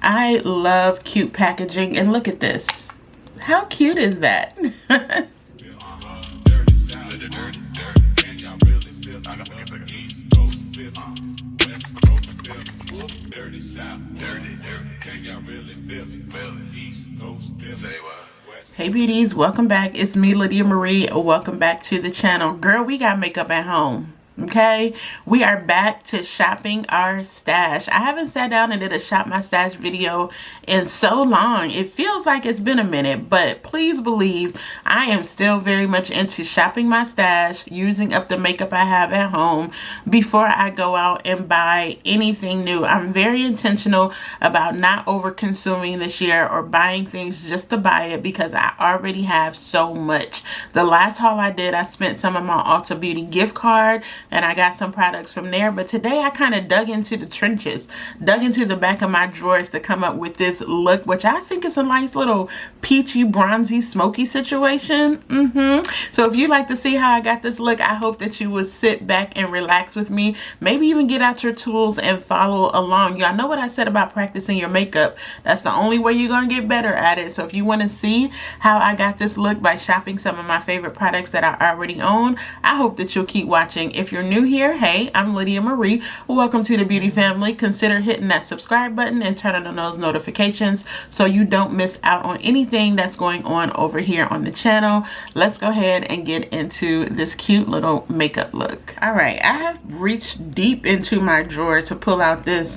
I love cute packaging, and look at this. How cute is that? Hey beauties, welcome back. It's me, Lydia Marie. Welcome back to the channel. Girl, we got makeup at home. Okay, we are back to shopping our stash. I haven't sat down and did a shop my stash video in so long. It feels like it's been a minute, but please believe I am still very much into shopping my stash, using up the makeup I have at home before I go out and buy anything new. I'm very intentional about not over consuming this year or buying things just to buy it because I already have so much. The last haul I did, I spent some of my Ulta Beauty gift card and I got some products from there. But today I kind of dug into the trenches, dug into the back of my drawers to come up with this look, which I think is a nice little peachy, bronzy, smoky situation. So if you'd like to see how I got this look, I hope that you would sit back and relax with me. Maybe even get out your tools and follow along. Y'all know what I said about practicing your makeup. That's the only way you're going to get better at it. So if you want to see how I got this look by shopping some of my favorite products that I already own, I hope that you'll keep watching. If you're new here, hey, I'm Lydia Marie. Welcome to the beauty family. Consider hitting that subscribe button and turning on those notifications so you don't miss out on anything that's going on over here on the channel. Let's go ahead and get into this cute little makeup look. All right, I have reached deep into my drawer to pull out this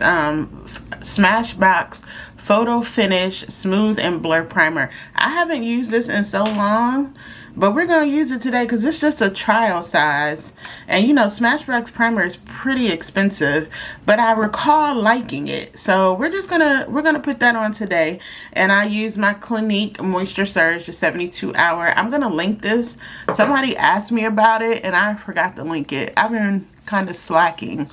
Smashbox Photo Finish Smooth and Blur Primer. I haven't used this in so long, but we're going to use it today because it's just a trial size. And you know, Smashbox primer is pretty expensive, but I recall liking it. So we're gonna put that on today. And I use my Clinique Moisture Surge, the 72 hour. I'm gonna link this. Somebody asked me about it and I forgot to link it. I've been kind of slacking.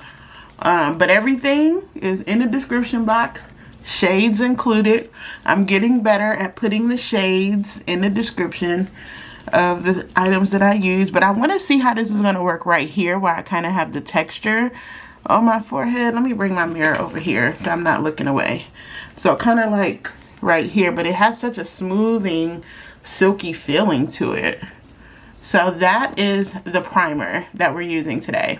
But everything is in the description box. Shades included. I'm getting better at putting the shades in the description of the items that I use, but I want to see how this is going to work right here where I kind of have the texture on my forehead. Let me bring my mirror over here so I'm not looking away. So kind of like right here, but it has such a smoothing, silky feeling to it. So that is the primer that we're using today.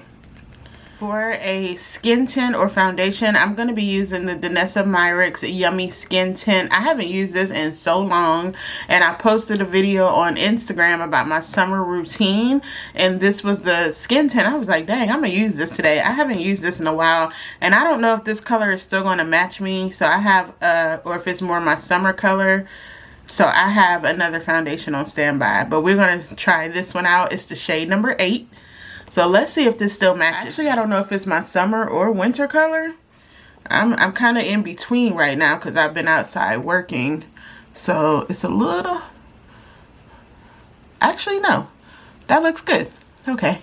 For a skin tint or foundation, I'm going to be using the Danessa Myricks Yummy Skin Tint. I haven't used this in so long, and I posted a video on Instagram about my summer routine, and this was the skin tint. I was like, dang, I'm going to use this today. I haven't used this in a while, and I don't know if this color is still going to match me, so I have, or if it's more my summer color. So I have another foundation on standby, but we're going to try this one out. It's the shade number 8. So let's see if this still matches. Actually, I don't know if it's my summer or winter color. I'm kind of in between right now because I've been outside working. So it's a little... Actually, no. That looks good. Okay.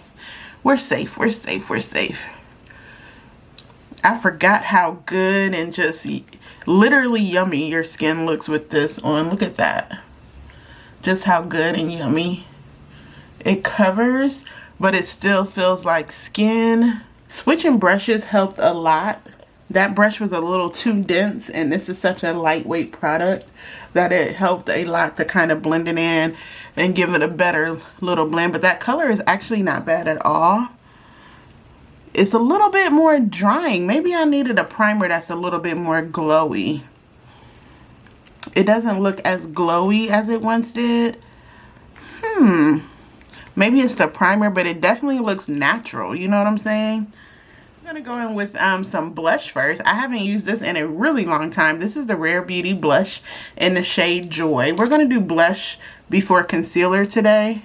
We're safe. We're safe. We're safe. I forgot how good and just literally yummy your skin looks with this on. Look at that. Just how good and yummy it covers, but it still feels like skin. Switching brushes helped a lot. That brush was a little too dense, and this is such a lightweight product that it helped a lot to kind of blend it in and give it a better little blend. But that color is actually not bad at all. It's a little bit more drying. Maybe I needed a primer that's a little bit more glowy. It doesn't look as glowy as it once did. Maybe it's the primer, but it definitely looks natural. You know what I'm saying? I'm going to go in with some blush first. I haven't used this in a really long time. This is the Rare Beauty blush in the shade Joy. We're going to do blush before concealer today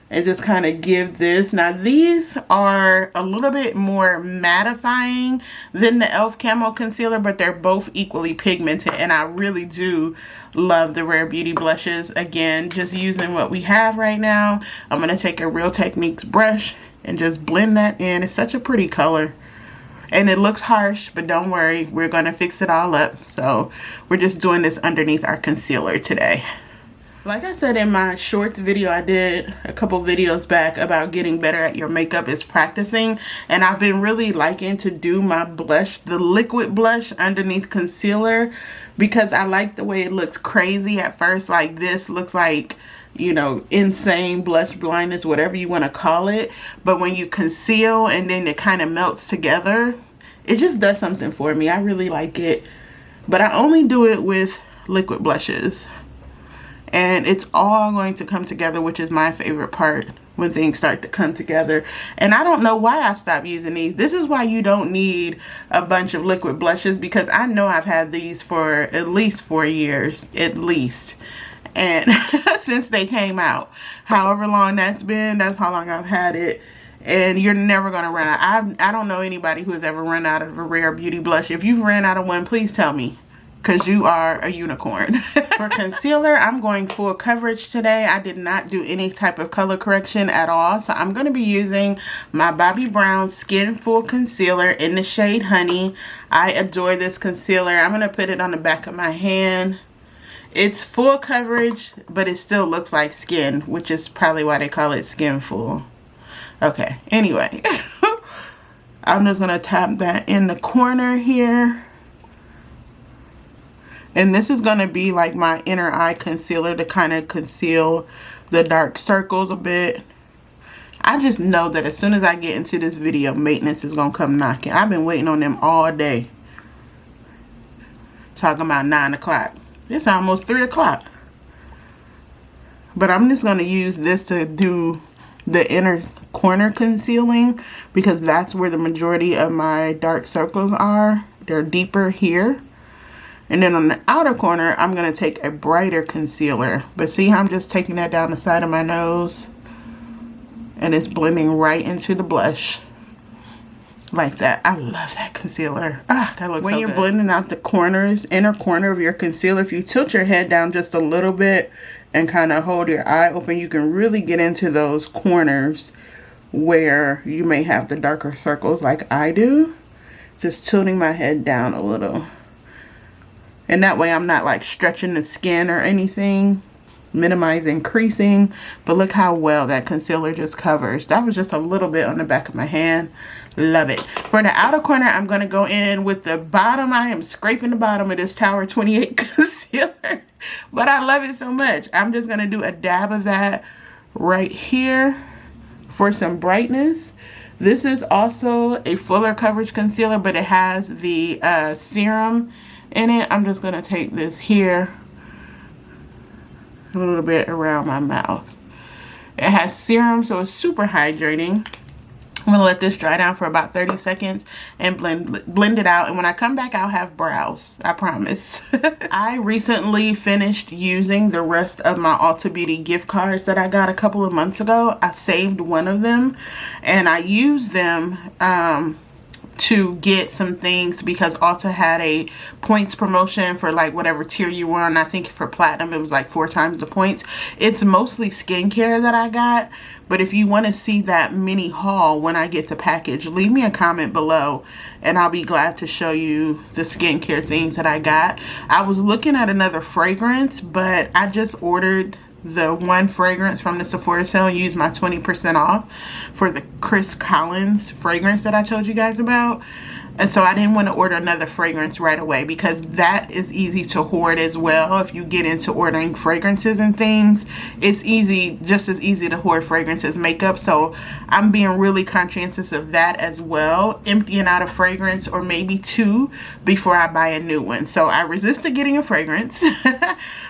and just kind of give this. Now, these are a little bit more mattifying than the e.l.f. Camo Concealer, but they're both equally pigmented, and I really do love the Rare Beauty blushes. Again, just using what we have right now. I'm going to take a Real Techniques brush and just blend that in. It's such a pretty color. And it looks harsh, but don't worry. We're going to fix it all up. So we're just doing this underneath our concealer today. Like I said in my shorts video I did a couple videos back about getting better at your makeup is practicing, and I've been really liking to do my blush, the liquid blush underneath concealer, because I like the way it looks crazy at first. Like this looks like, you know, insane blush blindness, whatever you want to call it, but when you conceal and then it kind of melts together, it just does something for me. I really like it, but I only do it with liquid blushes. And it's all going to come together, which is my favorite part, when things start to come together. And I don't know why I stopped using these. This is why you don't need a bunch of liquid blushes, because I know I've had these for at least 4 years, at least. And since they came out, however long that's been, that's how long I've had it. And you're never going to run out. I don't know anybody who has ever run out of a Rare Beauty blush. If you've ran out of one, please tell me, because you are a unicorn. For concealer, I'm going full coverage today. I did not do any type of color correction at all. So I'm going to be using my Bobbi Brown Skin Full Concealer in the shade Honey. I adore this concealer. I'm going to put it on the back of my hand. It's full coverage, but it still looks like skin, which is probably why they call it Skin Full. Okay, anyway. I'm just going to tap that in the corner here. And this is going to be like my inner eye concealer to kind of conceal the dark circles a bit. I just know that as soon as I get into this video, maintenance is going to come knocking. I've been waiting on them all day. Talking about 9 o'clock. It's almost 3 o'clock. But I'm just going to use this to do the inner corner concealing, because that's where the majority of my dark circles are. They're deeper here. And then on the outer corner, I'm going to take a brighter concealer. But see how I'm just taking that down the side of my nose? And it's blending right into the blush. Like that. I love that concealer. Ah, that looks so good. When you're blending out the corners, inner corner of your concealer, if you tilt your head down just a little bit and kind of hold your eye open, you can really get into those corners where you may have the darker circles like I do. Just tilting my head down a little. And that way I'm not like stretching the skin or anything, minimizing creasing. But look how well that concealer just covers. That was just a little bit on the back of my hand. Love it. For the outer corner, I'm going to go in with the bottom. I am scraping the bottom of this Tower 28 concealer. But I love it so much. I'm just going to do a dab of that right here for some brightness. This is also a fuller coverage concealer, but it has the serum in it. I'm just going to take this here a little bit around my mouth. It has serum, so it's super hydrating. I'm going to let this dry down for about 30 seconds and blend it out. And when I come back, I'll have brows. I promise. I recently finished using the rest of my Ulta Beauty gift cards that I got a couple of months ago. I saved one of them and I used them to get some things because Ulta had a points promotion for like whatever tier you were on. I think for platinum it was like 4 times the points. It's mostly skincare that I got, but if you want to see that mini haul when I get the package, leave me a comment below and I'll be glad to show you the skincare things that I got. I was looking at another fragrance, but I just ordered the one fragrance from the Sephora sale and use my 20% off for the Chris Collins fragrance that I told you guys about. And so I didn't want to order another fragrance right away because that is easy to hoard as well. If you get into ordering fragrances and things, it's easy, just as easy to hoard fragrance as makeup. So I'm being really conscientious of that as well, emptying out a fragrance or maybe 2 before I buy a new one. So I resisted getting a fragrance,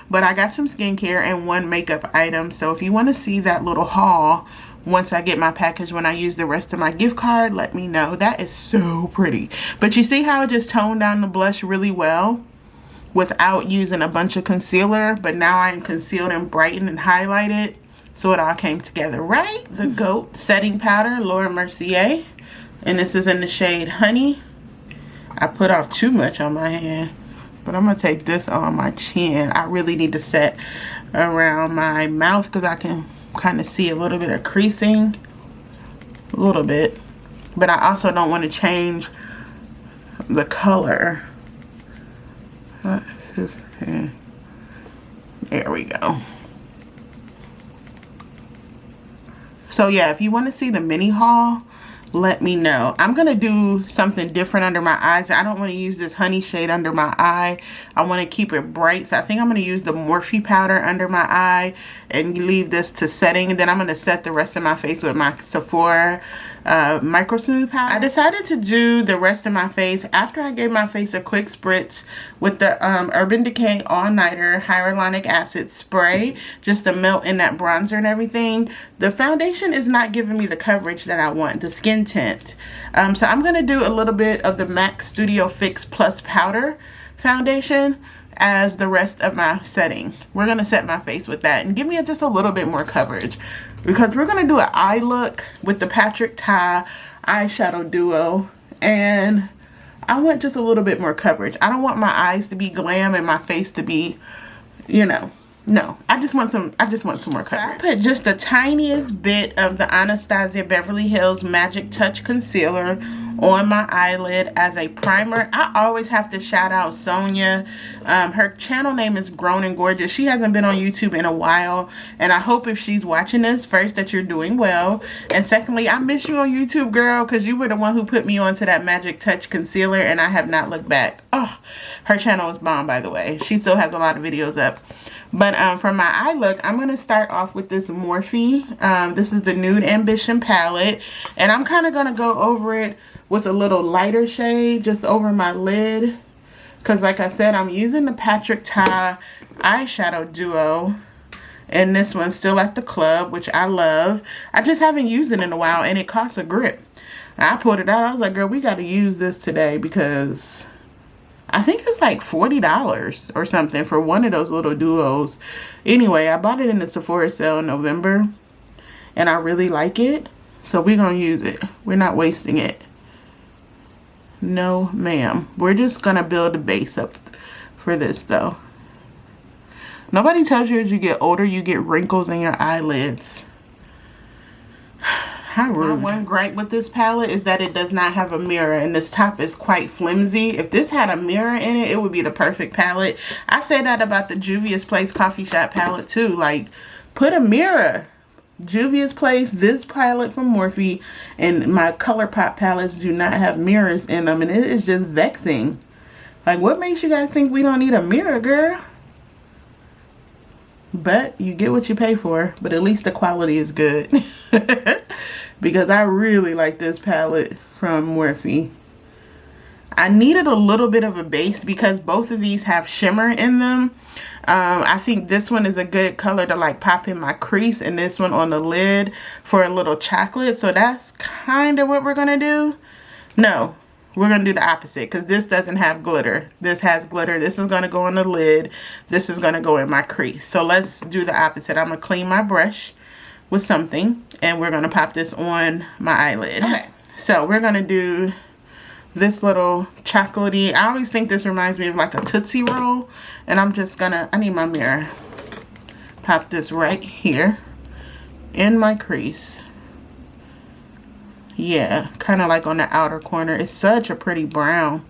but I got some skincare and 1 makeup item. So if you want to see that little haul once I get my package, when I use the rest of my gift card, let me know. That is so pretty. But you see how it just toned down the blush really well without using a bunch of concealer? But now I'm concealed and brightened and highlighted. So it all came together, right? The GOAT setting powder, Laura Mercier. And this is in the shade Honey. I put off too much on my hand, but I'm going to take this on my chin. I really need to set around my mouth because I can kind of see a little bit of creasing, a little bit, but I also don't want to change the color. There we go. So yeah, if you want to see the mini haul, let me know. I'm going to do something different under my eyes. I don't want to use this honey shade under my eye. I want to keep it bright. So I think I'm going to use the Morphe powder under my eye and leave this to setting. And then I'm going to set the rest of my face with my Sephora Micro Smooth powder. I decided to do the rest of my face after I gave my face a quick spritz with the Urban Decay All Nighter Hyaluronic Acid Spray, just to melt in that bronzer and everything. The foundation is not giving me the coverage that I want, the skin tint. So I'm going to do a little bit of the MAC Studio Fix Plus Powder foundation as the rest of my setting. We're going to set my face with that and give me just a little bit more coverage, because we're going to do an eye look with the Patrick Ta eyeshadow duo, and I want just a little bit more coverage. I don't want my eyes to be glam and my face to be, you know, no, I just want some more coverage. I put just the tiniest bit of the Anastasia Beverly Hills Magic Touch Concealer on my eyelid as a primer. I always have to shout out Sonia. Her channel name is Grown and Gorgeous. She hasn't been on YouTube in a while, and I hope if she's watching this, first, that you're doing well, and secondly, I miss you on YouTube, girl, because you were the one who put me onto that Magic Touch Concealer, and I have not looked back. Oh, her channel is bomb, by the way. She still has a lot of videos up. But for my eye look, I'm going to start off with this Morphe. This is the Nude Ambition palette. And I'm kind of going to go over it with a little lighter shade just over my lid. Because like I said, I'm using the Patrick Ta eyeshadow duo. And this one's still at the club, which I love. I just haven't used it in a while, and it costs a grip. I pulled it out. I was like, girl, we got to use this today, because I think it's like $40 or something for one of those little duos. Anyway, I bought it in the Sephora sale in November, and I really like it. So we're going to use it. We're not wasting it. No, ma'am. We're just going to build a base up for this, though. Nobody tells you as you get older, you get wrinkles in your eyelids. How rude. My one gripe with this palette is that it does not have a mirror, and this top is quite flimsy. If this had a mirror in it, it would be the perfect palette. I say that about the Juvia's Place Coffee Shop palette too. Like, put a mirror. Juvia's Place, this palette from Morphe, and my ColourPop palettes do not have mirrors in them, and it is just vexing. Like, what makes you guys think we don't need a mirror, girl? But you get what you pay for, but at least the quality is good. Because I really like this palette from Morphe. I needed a little bit of a base because both of these have shimmer in them. I think this one is a good color to like pop in my crease, and this one on the lid for a little chocolate. So that's kind of what we're going to do. No, we're going to do the opposite, because this doesn't have glitter. This has glitter. This is going to go on the lid. This is going to go in my crease. So let's do the opposite. I'm going to clean my brush with something, and we're going to pop this on my eyelid. Okay, so we're going to do this little chocolatey. I always think this reminds me of like a Tootsie Roll, and I'm just gonna, I need my mirror. Pop this right here in my crease. Yeah, kind of like on the outer corner. It's such a pretty brown.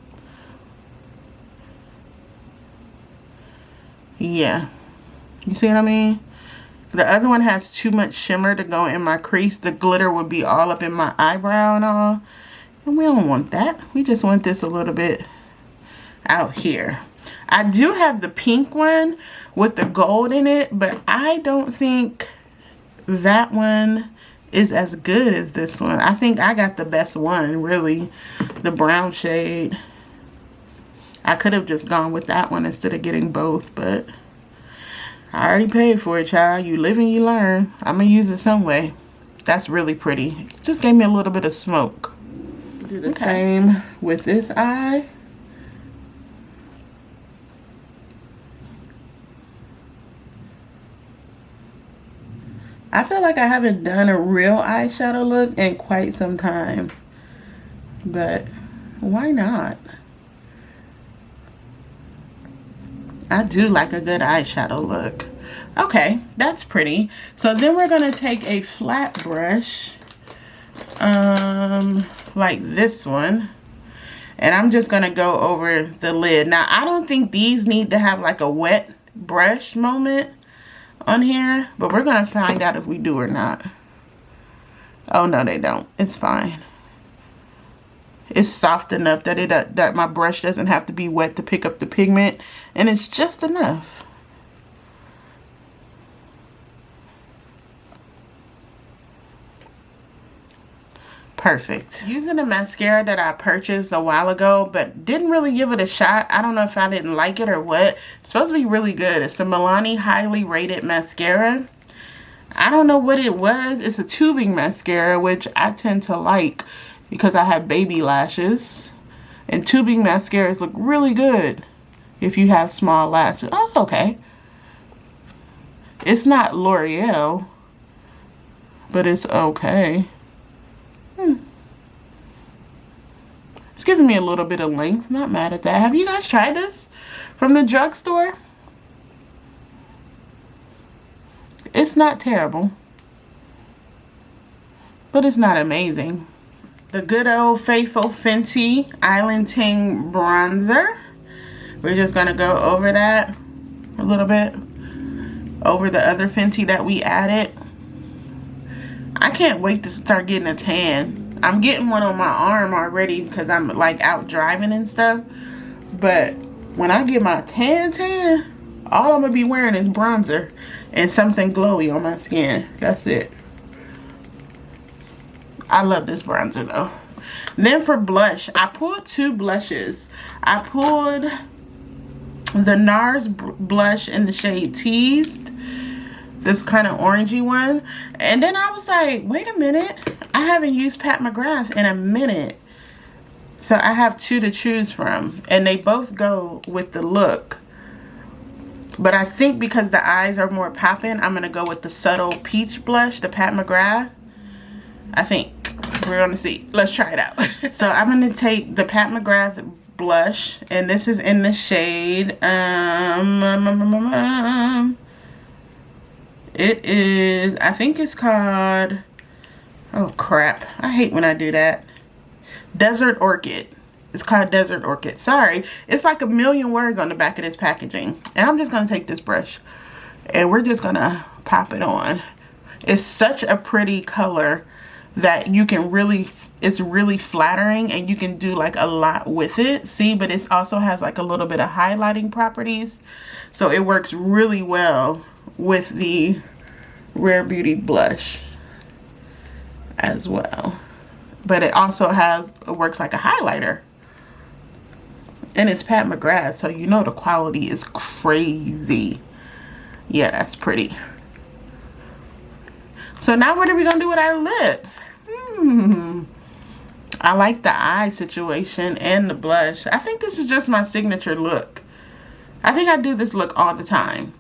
Yeah, you see what I mean? The other one has too much shimmer to go in my crease. The glitter would be all up in my eyebrow and all. And we don't want that. We just want this a little bit out here. I do have the pink one with the gold in it, but I don't think that one is as good as this one. I think I got the best one, really. The brown shade. I could have just gone with that one instead of getting both, but I already paid for it, child. You live and you learn. I'm going to use it some way. That's really pretty. It just gave me a little bit of smoke. Do the same with this eye. I feel like I haven't done a real eyeshadow look in quite some time. But why not? I do like a good eyeshadow look. Okay, that's pretty. So then we're going to take a flat brush. Like this one, and I'm just gonna go over the lid. Now I don't think these need to have like a wet brush moment on here, but we're gonna find out if we do or not. Oh, no, they don't. It's fine. It's soft enough that that my brush doesn't have to be wet to pick up the pigment. And it's just enough. Perfect. Using a mascara that I purchased a while ago, but didn't really give it a shot. I don't know if I didn't like it or what. It's supposed to be really good. It's the Milani Highly Rated Mascara. I don't know what it was. It's a tubing mascara, which I tend to like because I have baby lashes. And tubing mascaras look really good if you have small lashes. Oh, it's okay. It's not L'Oreal, but it's okay. It's giving me a little bit of length. Not mad at that. Have you guys tried this from the drugstore? It's not terrible, but it's not amazing. The good old faithful Fenty Island Ting bronzer. We're just gonna go over that a little bit, over the other Fenty that we added. I can't wait to start getting a tan. I'm getting one on my arm already because I'm like out driving and stuff. But when I get my tan, all I'm gonna be wearing is bronzer and something glowy on my skin. That's it. I love this bronzer though. Then for blush, I pulled two blushes. I pulled the NARS blush in the shade Teased. This kind of orangey one. And then I was like, wait a minute. I haven't used Pat McGrath in a minute. So I have two to choose from. And they both go with the look. But I think because the eyes are more popping, I'm going to go with the Subtle Peach blush, the Pat McGrath. I think. We're going to see. Let's try it out. So I'm going to take the Pat McGrath blush. And this is in the shade... It is, I think it's called, oh crap, I hate when I do that. Desert Orchid. It's called Desert Orchid. Sorry, it's like a million words on the back of this packaging. And I'm just going to take this brush and we're just going to pop it on. It's such a pretty color that you can really, it's really flattering and you can do like a lot with it. See, but it also has like a little bit of highlighting properties. So it works really well with the Rare Beauty blush as well. But it also works like a highlighter. And it's Pat McGrath, so you know the quality is crazy. Yeah, that's pretty. So now what are we gonna do with our lips? I like the eye situation and the blush. I think this is just my signature look. I think I do this look all the time.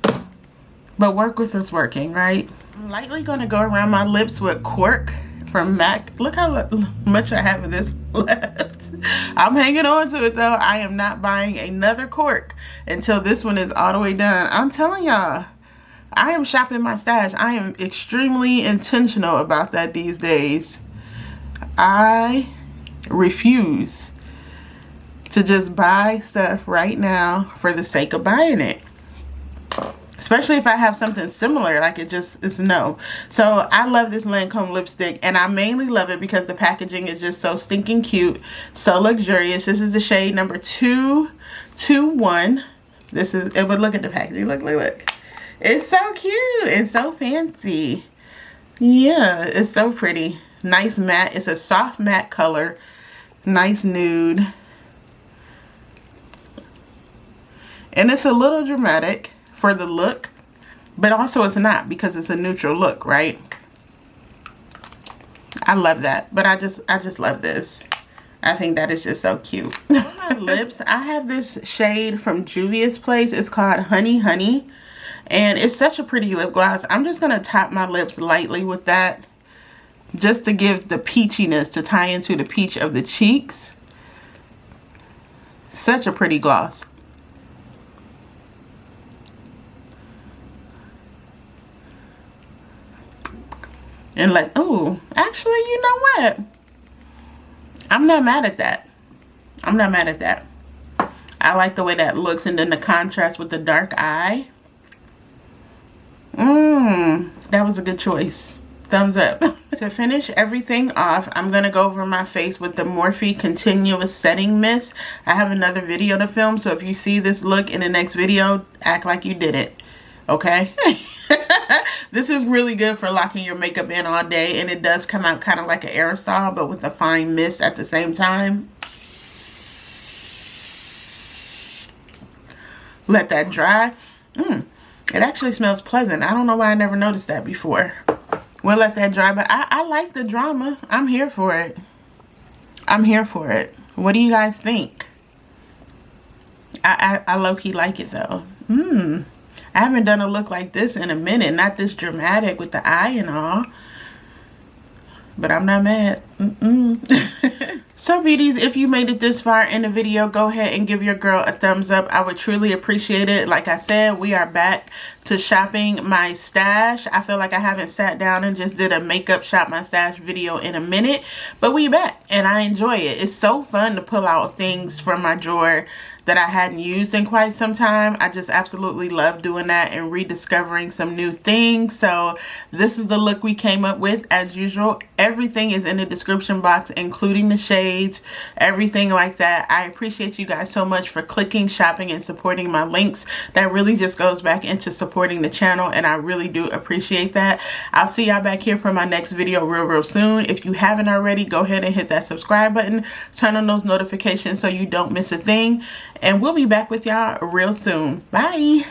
But work with is working, right? I'm lightly going to go around my lips with Cork from MAC. Look how much I have of this left. I'm hanging on to it though. I am not buying another Cork until this one is all the way done. I'm telling y'all, I am shopping my stash. I am extremely intentional about that these days. I refuse to just buy stuff right now for the sake of buying it. Especially if I have something similar, like it's no. So I love this Lancome lipstick, and I mainly love it because the packaging is just so stinking cute, so luxurious. This is the shade number 221. This is, but look at the packaging. Look, look, look. It's so cute and so fancy. Yeah, it's so pretty. Nice matte. It's a soft matte color. Nice nude. And it's a little dramatic for the look, but also it's not because it's a neutral look, right? I love that, but I just love this. I think that is just so cute. On my lips, I have this shade from Juvia's Place. It's called Honey Honey, and it's such a pretty lip gloss. I'm just gonna tap my lips lightly with that, just to give the peachiness, to tie into the peach of the cheeks. Such a pretty gloss. And like, oh, actually, you know what? I'm not mad at that. I'm not mad at that. I like the way that looks, and then the contrast with the dark eye. That was a good choice. thumbs up. To finish everything off, I'm going to go over my face with the Morphe Continuous Setting Mist. I have another video to film, so if you see this look in the next video, act like you did it. Okay? This is really good for locking your makeup in all day, and it does come out kind of like an aerosol, but with a fine mist at the same time. Let that dry. It actually smells pleasant. I don't know why I never noticed that before. We'll let that dry, but I like the drama. I'm here for it. I'm here for it. What do you guys think? I low-key like it though. I haven't done a look like this in a minute. Not this dramatic with the eye and all. But I'm not mad. So beauties, if you made it this far in the video, go ahead and give your girl a thumbs up. I would truly appreciate it. Like I said, we are back to shopping my stash. I feel like I haven't sat down and just did a makeup shop my stash video in a minute, but we back and I enjoy it. It's so fun to pull out things from my drawer that I hadn't used in quite some time. I just absolutely love doing that and rediscovering some new things. So this is the look we came up with. As usual, everything is in the description box, including the shades, everything like that. I appreciate you guys so much for clicking, shopping, and supporting my links. That really just goes back into supporting the channel, and I really do appreciate that. I'll see y'all back here for my next video real soon. If you haven't already, go ahead and hit that subscribe button, turn on those notifications so you don't miss a thing. And we'll be back with y'all real soon. Bye.